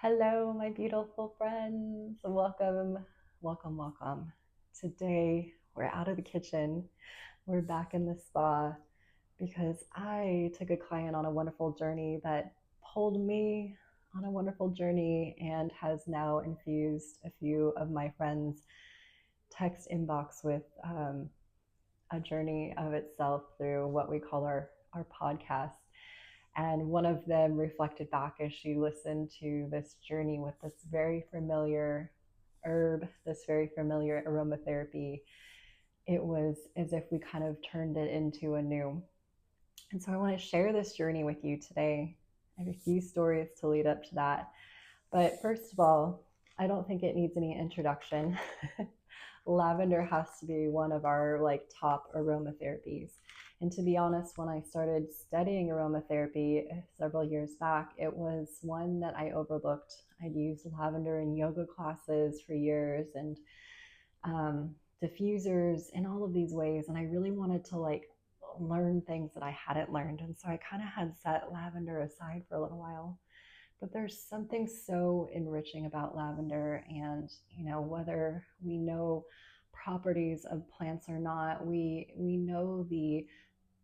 Hello, my beautiful friends. Welcome, welcome, welcome. Today, we're out of the kitchen. We're back in the spa because I took a client on a wonderful journey that pulled me on a wonderful journey and has now infused a few of my friends' text inbox with a journey of itself through what we call our podcast. And one of them reflected back as she listened to this journey with this very familiar herb, this very familiar aromatherapy. It was as if we kind of turned it into a new. And so I want to share this journey with you today. I have a few stories to lead up to that. But first of all, I don't think it needs any introduction. Lavender has to be one of our top aromatherapies. And to be honest, when I started studying aromatherapy several years back, it was one that I overlooked. I'd used lavender in yoga classes for years and diffusers in all of these ways. And I really wanted to learn things that I hadn't learned. And so I kind of had set lavender aside for a little while. But there's something so enriching about lavender, and whether we know properties of plants or not, we know the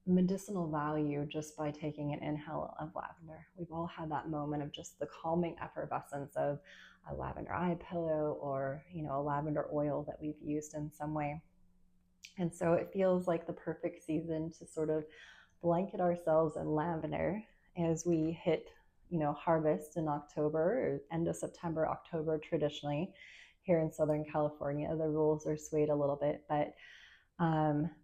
medicinal value just by taking an inhale of lavender. We've all had that moment of just the calming effervescence of a lavender eye pillow or a lavender oil that we've used in some way. And so it feels like the perfect season to sort of blanket ourselves in lavender as we hit harvest in October, or end of September, October traditionally here in Southern California. The rules are swayed a little bit, but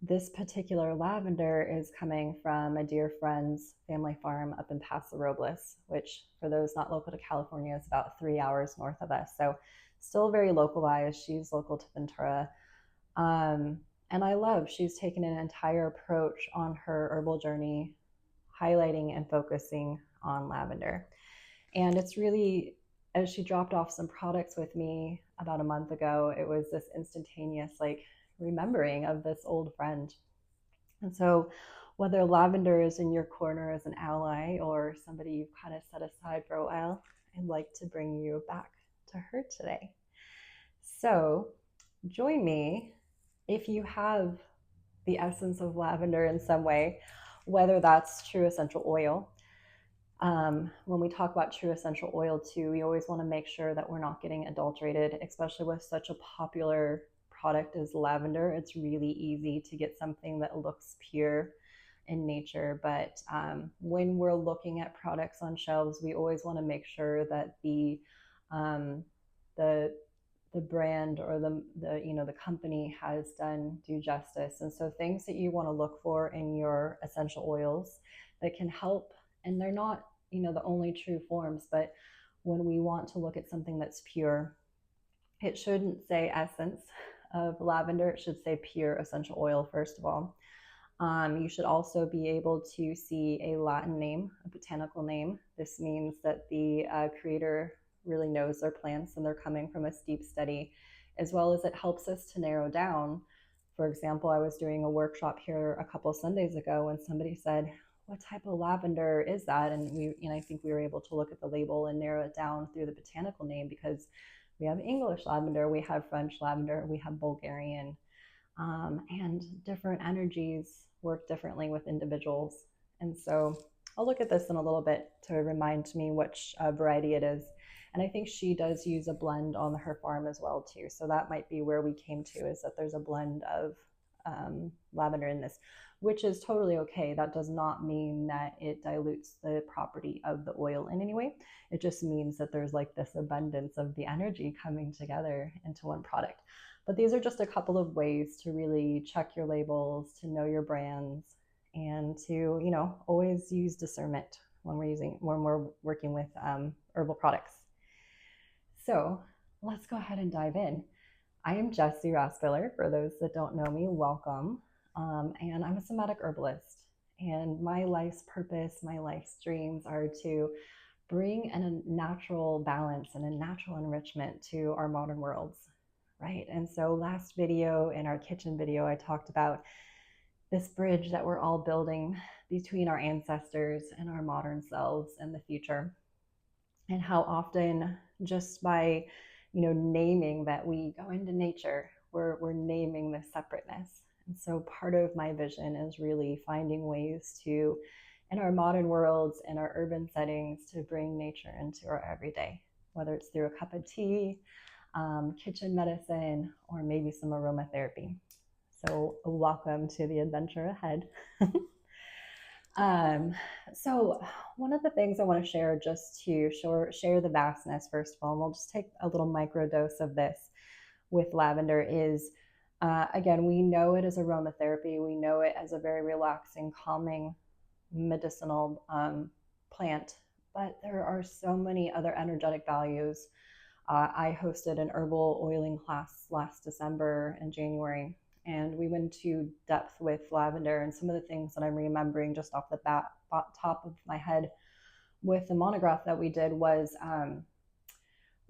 this particular lavender is coming from a dear friend's family farm up in Paso Robles, which for those not local to California is about 3 hours north of us. So still very localized. She's local to Ventura. And I love, she's taken an entire approach on her herbal journey, highlighting and focusing on lavender. And it's really, as she dropped off some products with me about a month ago, it was this instantaneous remembering of this old friend. And so whether lavender is in your corner as an ally or somebody you've kind of set aside for a while, I'd like to bring you back to her today. So join me if you have the essence of lavender in some way, whether that's true essential oil. When we talk about true essential oil too, we always want to make sure that we're not getting adulterated, especially with such a popular product as lavender. It's really easy to get something that looks pure in nature, but when we're looking at products on shelves, we always want to make sure that the brand or the company has done due justice. And so things that you want to look for in your essential oils that can help, and they're not the only true forms, but when we want to look at something that's pure, it shouldn't say essence of lavender, it should say pure essential oil first of all. You should also be able to see a Latin name, a botanical name. This means that the creator really knows their plants and they're coming from a steep study, as well as it helps us to narrow down. For example, I was doing a workshop here a couple of Sundays ago when somebody said, what type of lavender is that? And I think we were able to look at the label and narrow it down through the botanical name, because we have English lavender, we have French lavender, we have Bulgarian, and different energies work differently with individuals. And so I'll look at this in a little bit to remind me which variety it is. And I think she does use a blend on her farm as well too. So that might be where we came to, is that there's a blend of lavender in this, which is totally okay. That does not mean that it dilutes the property of the oil in any way. It just means that there's this abundance of the energy coming together into one product. But these are just a couple of ways to really check your labels, to know your brands, and to always use discernment when we're working with herbal products. So let's go ahead and dive in. I am Jessie Raspiller. For those that don't know me, welcome. And I'm a somatic herbalist. And my life's purpose, my life's dreams are to bring a natural balance and a natural enrichment to our modern worlds, right? And so last video, in our kitchen video, I talked about this bridge that we're all building between our ancestors and our modern selves and the future, and how often just by, naming that we go into nature. We're naming the separateness. And so part of my vision is really finding ways to, in our modern worlds, in our urban settings, to bring nature into our everyday, whether it's through a cup of tea, kitchen medicine, or maybe some aromatherapy. So welcome to the adventure ahead. Um, so one of the things I want to share, just to share the vastness, first of all, and we'll just take a little micro dose of this with lavender, is again, we know it as aromatherapy. We know it as a very relaxing, calming, medicinal plant, but there are so many other energetic values. I hosted an herbal oiling class last December and January, and we went to depth with lavender. And some of the things that I'm remembering just off the top of my head with the monograph that we did was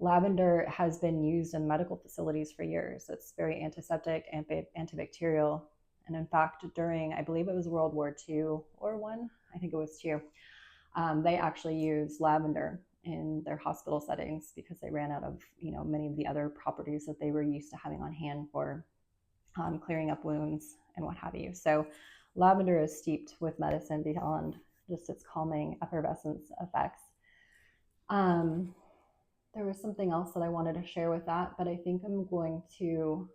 lavender has been used in medical facilities for years. It's very antiseptic, antibacterial. And in fact, during, I believe it was World War II or one, I think it was two, they actually used lavender in their hospital settings because they ran out of, many of the other properties that they were used to having on hand for clearing up wounds and what have you. So lavender is steeped with medicine beyond just its calming effervescence effects. There was something else that I wanted to share with that, but I think I want to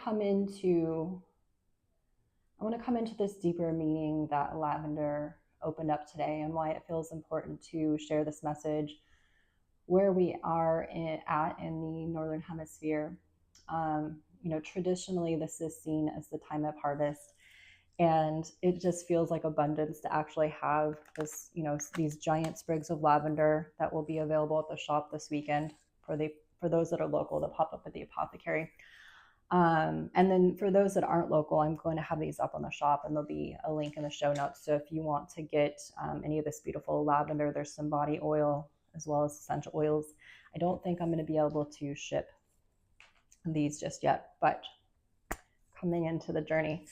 come into this deeper meaning that lavender opened up today, and why it feels important to share this message where we are at in the Northern Hemisphere. Traditionally, this is seen as the time of harvest, and it just feels like abundance to actually have this, these giant sprigs of lavender that will be available at the shop this weekend for those that are local, the Pop Up at the Apothecary. And then for those that aren't local, I'm going to have these up on the shop, and there'll be a link in the show notes. So if you want to get any of this beautiful lavender, there's some body oil as well as essential oils. I don't think I'm going to be able to ship these just yet, but coming into the journey.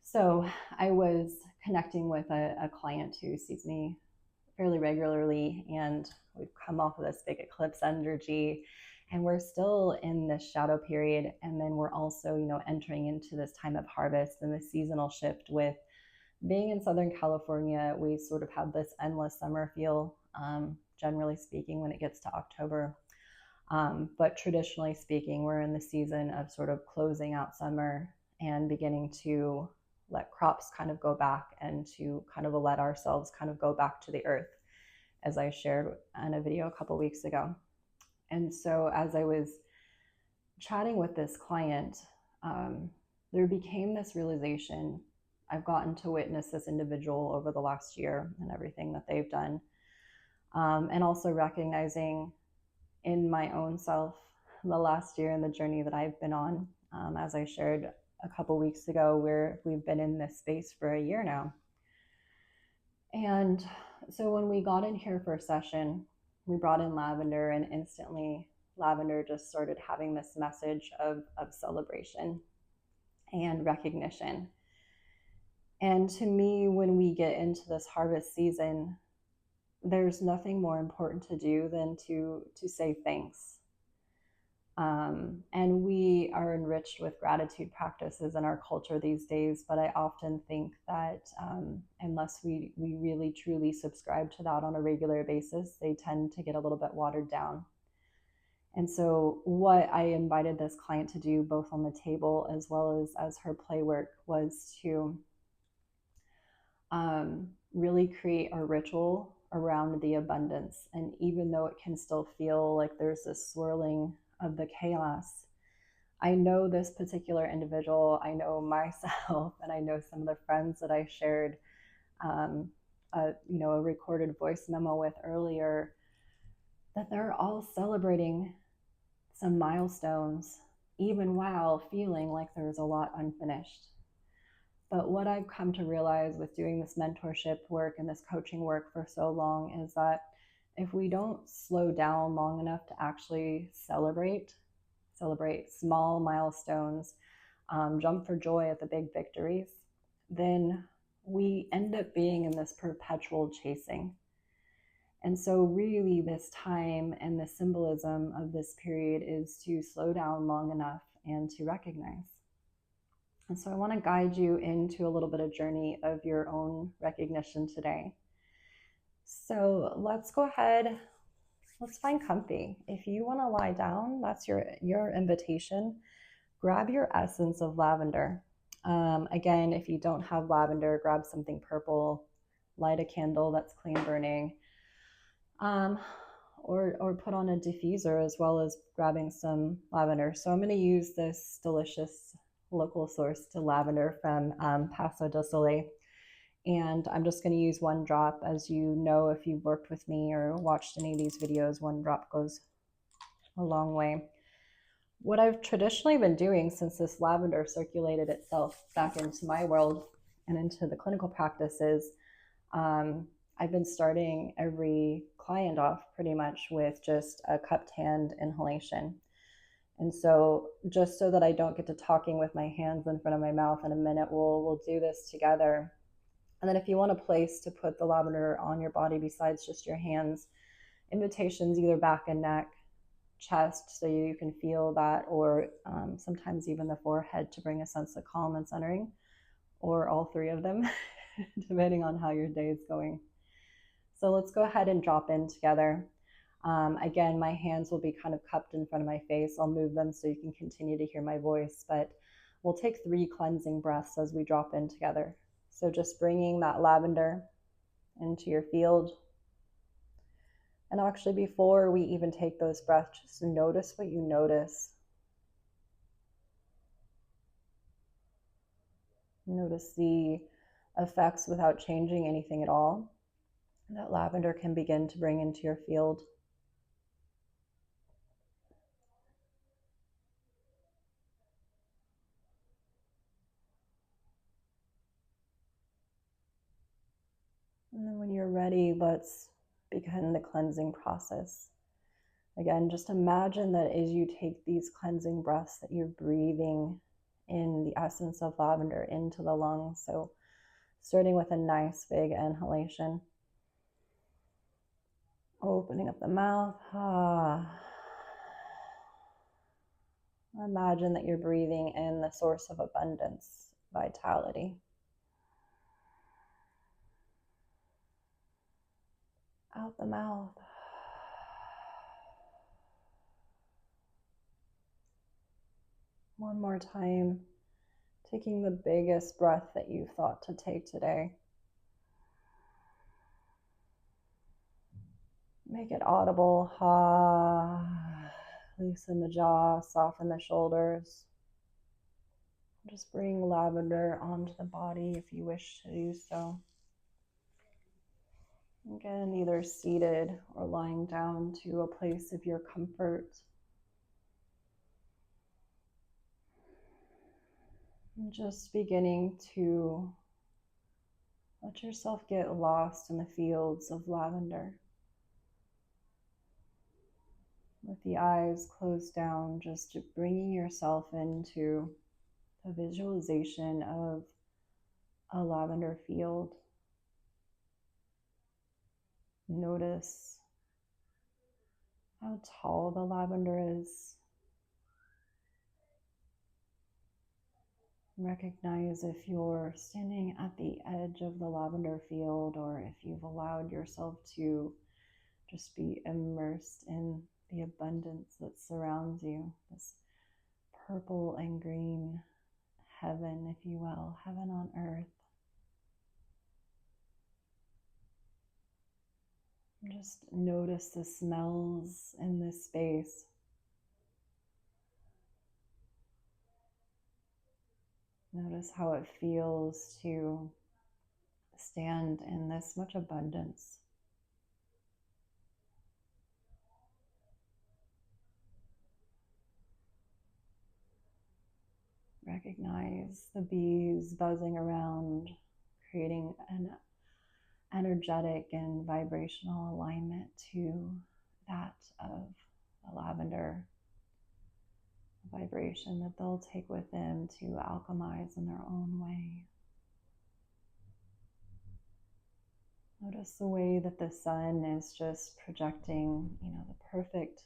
So I was connecting with a client who sees me fairly regularly, and we've come off of this big eclipse energy, and we're still in this shadow period. And then we're also, entering into this time of harvest and the seasonal shift. With being in Southern California, we sort of have this endless summer feel, generally speaking, when it gets to October. But traditionally speaking, we're in the season of sort of closing out summer and beginning to let crops kind of go back, and to kind of let ourselves kind of go back to the earth, as I shared in a video a couple weeks ago. And so as I was chatting with this client, there became this realization. I've gotten to witness this individual over the last year and everything that they've done. And also recognizing in my own self the last year and the journey that I've been on, as I shared a couple weeks ago, where we've been in this space for a year now. And so when we got in here for a session, we brought in lavender, and instantly lavender just started having this message of celebration and recognition. And to me, when we get into this harvest season, there's nothing more important to do than to say thanks. And we are enriched with gratitude practices in our culture these days, but I often think that unless we really truly subscribe to that on a regular basis, they tend to get a little bit watered down. And so what I invited this client to do, both on the table as well as her play work, was to really create a ritual around the abundance. And even though it can still feel like there's this swirling of the chaos, I know this particular individual, I know myself, and I know some of the friends that I shared a recorded voice memo with earlier, that they're all celebrating some milestones, even while feeling like there's a lot unfinished. But what I've come to realize with doing this mentorship work and this coaching work for so long is that if we don't slow down long enough to actually celebrate small milestones, jump for joy at the big victories, then we end up being in this perpetual chasing. And so really this time and the symbolism of this period is to slow down long enough and to recognize. And so I want to guide you into a little bit of journey of your own recognition today. So let's go ahead, let's find comfy. If you want to lie down, that's your invitation. Grab your essence of lavender. Again, if you don't have lavender, grab something purple, light a candle that's clean burning, or put on a diffuser as well as grabbing some lavender. So I'm going to use this delicious local source to lavender from Paso del Sole. And I'm just going to use one drop. As you know, if you've worked with me or watched any of these videos, one drop goes a long way. What I've traditionally been doing since this lavender circulated itself back into my world and into the clinical practice is I've been starting every client off pretty much with just a cupped hand inhalation. And so just so that I don't get to talking with my hands in front of my mouth in a minute, we'll do this together. And then if you want a place to put the lavender on your body besides just your hands, invitations either back and neck, chest, so you can feel that, or sometimes even the forehead to bring a sense of calm and centering, or all three of them, depending on how your day is going. So let's go ahead and drop in together. Again, my hands will be kind of cupped in front of my face. I'll move them so you can continue to hear my voice, but we'll take 3 cleansing breaths as we drop in together. So just bringing that lavender into your field. And actually, before we even take those breaths, just notice what you notice. Notice the effects without changing anything at all that lavender can begin to bring into your field. And then when you're ready, let's begin the cleansing process. Again, just imagine that as you take these cleansing breaths that you're breathing in the essence of lavender into the lungs. So starting with a nice big inhalation. Opening up the mouth. Imagine that you're breathing in the source of abundance, vitality. Out the mouth. One more time, taking the biggest breath that you thought to take today. Make it audible. Loosen the jaw, soften the shoulders. Just bring lavender onto the body if you wish to do so. Again, either seated or lying down to a place of your comfort. And just beginning to let yourself get lost in the fields of lavender. With the eyes closed down, just bringing yourself into a visualization of a lavender field. Notice how tall the lavender is. Recognize if you're standing at the edge of the lavender field or if you've allowed yourself to just be immersed in the abundance that surrounds you, this purple and green heaven, if you will, heaven on earth. Just notice the smells in this space. Notice how it feels to stand in this much abundance. Recognize the bees buzzing around, creating an energetic and vibrational alignment to that of the lavender vibration that they'll take with them to alchemize in their own way. Notice the way that the sun is just projecting, the perfect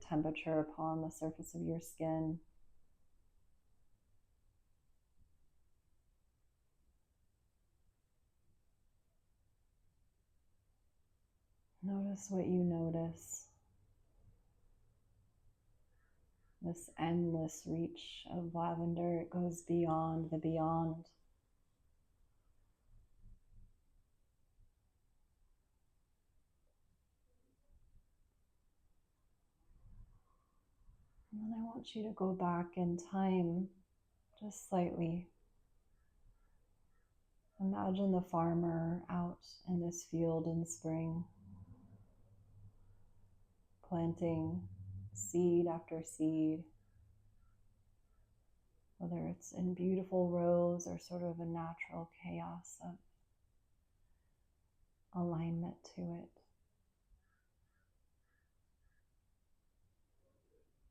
temperature upon the surface of your skin. Notice what you notice. This endless reach of lavender, it goes beyond the beyond. And then I want you to go back in time just slightly. Imagine the farmer out in this field in spring, planting seed after seed, whether it's in beautiful rows or sort of a natural chaos of alignment to it.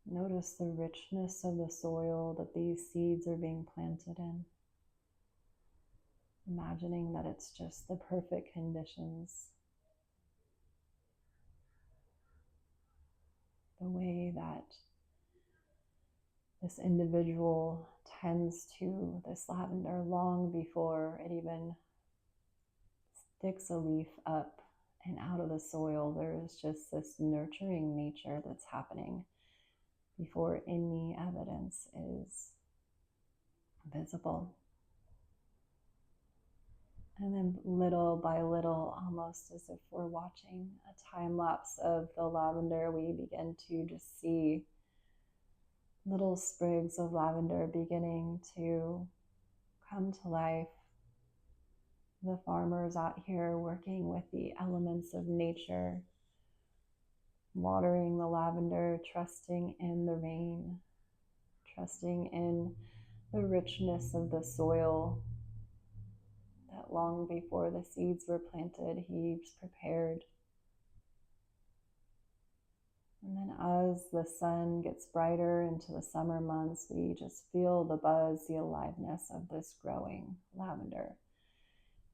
Notice the richness of the soil that these seeds are being planted in. Imagining that it's just the perfect conditions. The way that this individual tends to this lavender long before it even sticks a leaf up and out of the soil. There is just this nurturing nature that's happening before any evidence is visible. And then little by little, almost as if we're watching a time lapse of the lavender, we begin to just see little sprigs of lavender beginning to come to life. The farmers out here working with the elements of nature, watering the lavender, trusting in the rain, trusting in the richness of the soil that long before the seeds were planted, he's prepared. And then as the sun gets brighter into the summer months, we just feel the buzz, the aliveness of this growing lavender,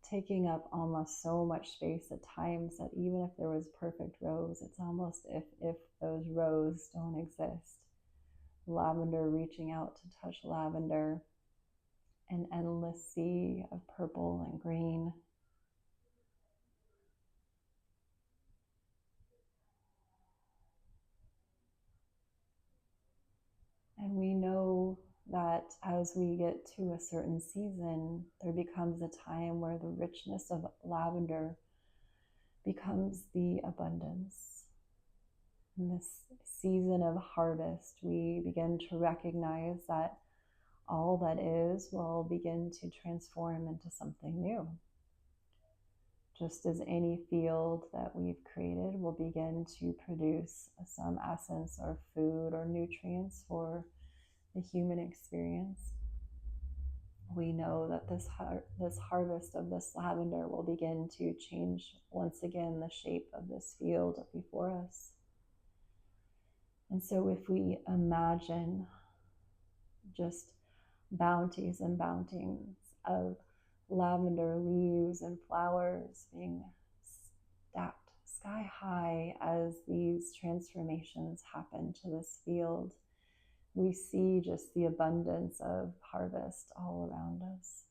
taking up almost so much space at times that even if there was perfect rows, it's almost if those rows don't exist. Lavender reaching out to touch lavender, an endless sea of purple and green. And we know that as we get to a certain season, there becomes a time where the richness of lavender becomes the abundance. In this season of harvest, we begin to recognize that all that is will begin to transform into something new. Just as any field that we've created will begin to produce some essence or food or nutrients for the human experience, we know that this harvest of this lavender will begin to change once again the shape of this field before us. And so if we imagine just bounties and bounties of lavender leaves and flowers being stacked sky high as these transformations happen to this field, we see just the abundance of harvest all around us.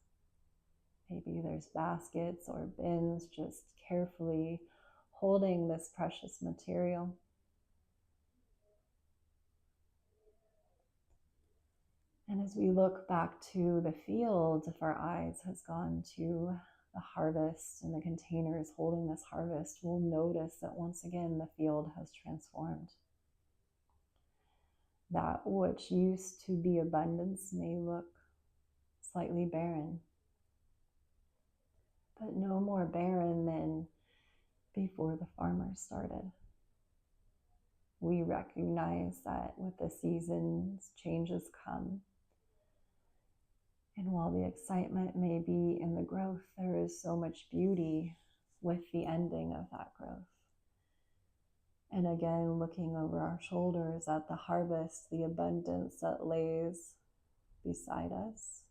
Maybe there's baskets or bins just carefully holding this precious material. And as we look back to the field, if our eyes has gone to the harvest and the containers holding this harvest, we'll notice that once again the field has transformed. That which used to be abundance may look slightly barren, but no more barren than before the farmer started. We recognize that with the seasons, changes come. And while the excitement may be in the growth, there is so much beauty with the ending of that growth. And again, looking over our shoulders at the harvest, the abundance that lays beside us,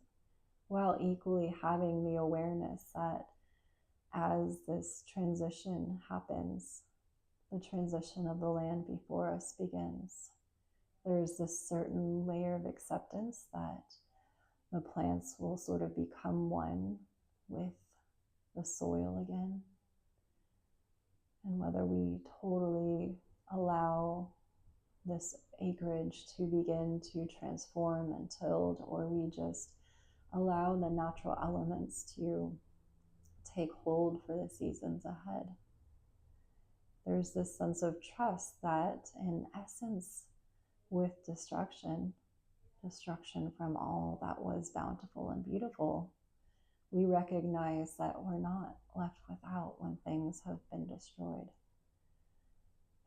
while equally having the awareness that as this transition happens, the transition of the land before us begins, there's this certain layer of acceptance that the plants will sort of become one with the soil again. And whether we totally allow this acreage to begin to transform and tilled, or we just allow the natural elements to take hold for the seasons ahead. There's this sense of trust that, in essence, with destruction from all that was bountiful and beautiful, we recognize that we're not left without when things have been destroyed,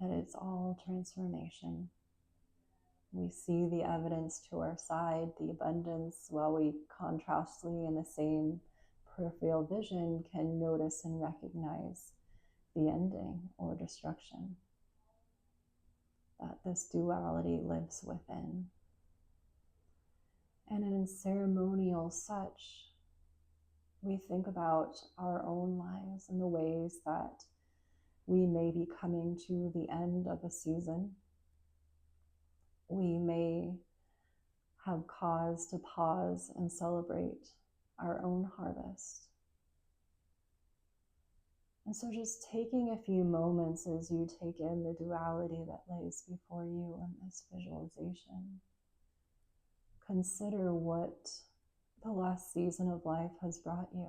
that it's all transformation. We see the evidence to our side, the abundance, while we contrastly in the same peripheral vision can notice and recognize the ending or destruction, that this duality lives within. And in ceremonial such, we think about our own lives and the ways that we may be coming to the end of a season. We may have cause to pause and celebrate our own harvest. And so just taking a few moments as you take in the duality that lays before you in this visualization, consider what the last season of life has brought you.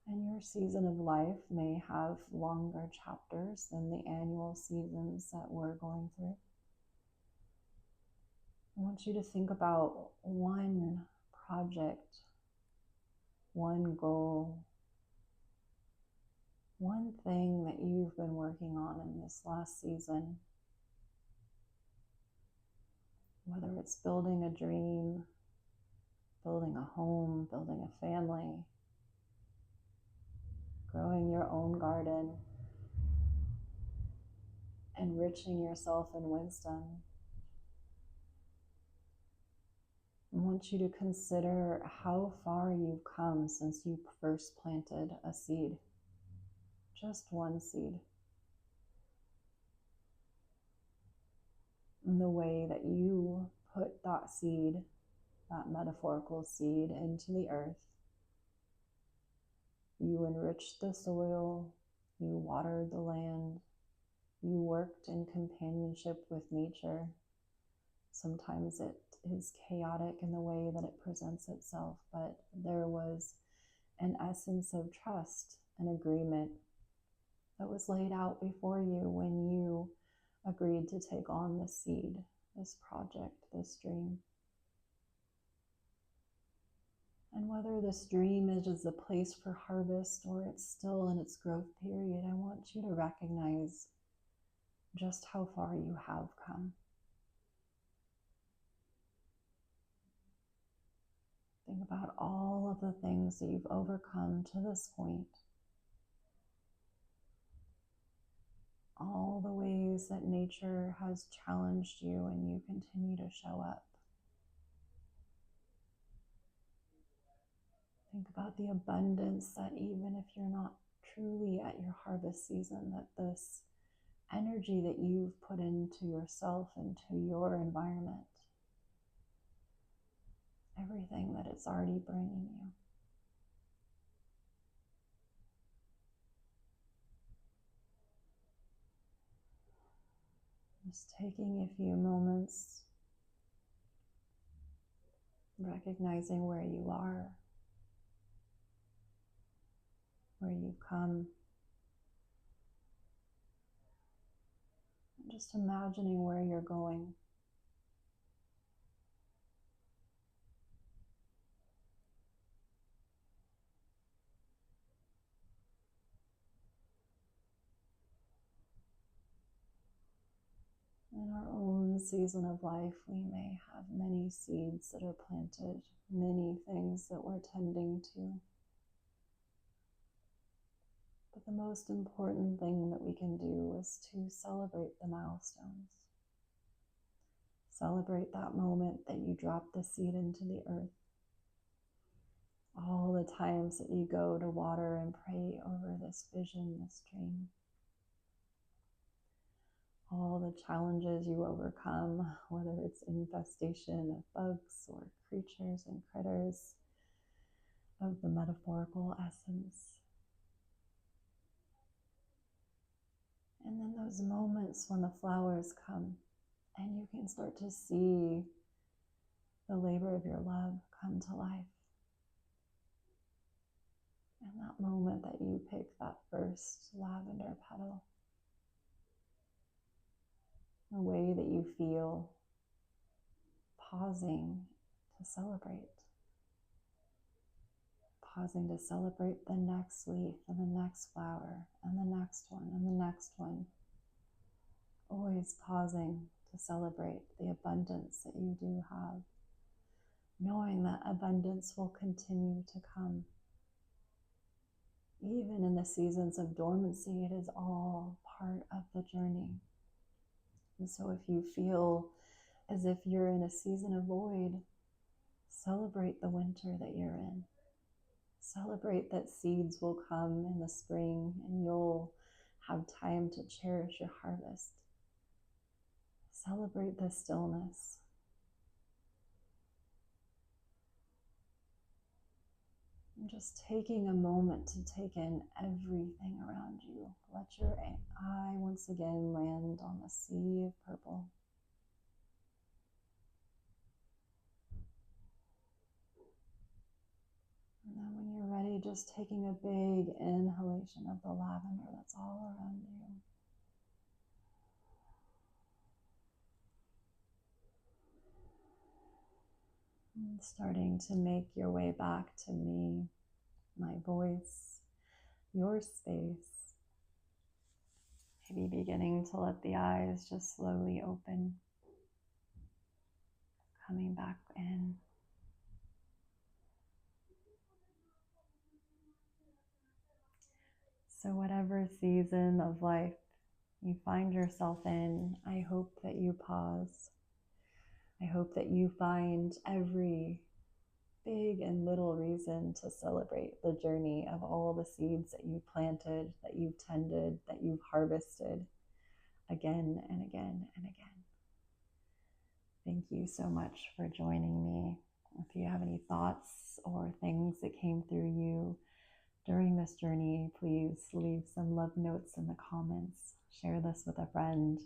And your season of life may have longer chapters than the annual seasons that we're going through. I want you to think about one project, one goal, one thing that you've been working on in this last season. Whether it's building a dream, building a home, building a family, growing your own garden, enriching yourself in wisdom. I want you to consider how far you've come since you first planted a seed, just one seed. And the way that you put that seed, that metaphorical seed, into the earth. You enriched the soil, you watered the land, you worked in companionship with nature. Sometimes it is chaotic in the way that it presents itself, but there was an essence of trust and agreement that was laid out before you when you agreed to take on this seed, this project, this dream. And whether this dream is a place for harvest or it's still in its growth period, I want you to recognize just how far you have come. Think about all of the things that you've overcome to this point. All the ways that nature has challenged you and you continue to show up. Think about the abundance that even if you're not truly at your harvest season, that this energy that you've put into yourself, into your environment, everything that it's already bringing you. Just taking a few moments, recognizing where you are, where you've come. Just imagining where you're going. In our own season of life, we may have many seeds that are planted, many things that we're tending to. But the most important thing that we can do is to celebrate the milestones. Celebrate that moment that you dropped the seed into the earth. all the times that you go to water and pray over this vision, this dream, all the challenges you overcome, whether it's infestation of bugs or creatures and critters of the metaphorical essence. And then those moments when the flowers come and you can start to see the labor of your love come to life. And that moment that you pick that first lavender petal, the way that you feel pausing to celebrate. Pausing to celebrate the next leaf and the next flower and the next one and the next one. Always pausing to celebrate the abundance that you do have, knowing that abundance will continue to come. Even in the seasons of dormancy, it is all part of the journey. And so if you feel as if you're in a season of void, celebrate the winter that you're in. Celebrate that seeds will come in the spring and you'll have time to cherish your harvest. Celebrate the stillness. And just taking a moment to take in everything around you. Let your eye once again land on the sea of purple. And then when you're ready, just taking a big inhalation of the lavender that's all around you. And starting to make your way back to me, my voice, your space. Maybe beginning to let the eyes just slowly open, coming back in. So whatever season of life you find yourself in, I hope that you pause. I hope that you find every big and little reason to celebrate the journey of all the seeds that you planted, that you've tended, that you've harvested again and again and again. Thank you so much for joining me. If you have any thoughts or things that came through you during this journey, please leave some love notes in the comments. Share this with a friend,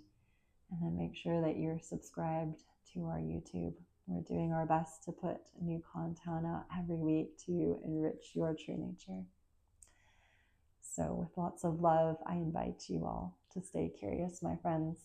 and then make sure that you're subscribed to our YouTube. We're doing our best to put new content out every week to enrich your true nature. So with lots of love, I invite you all to stay curious, my friends.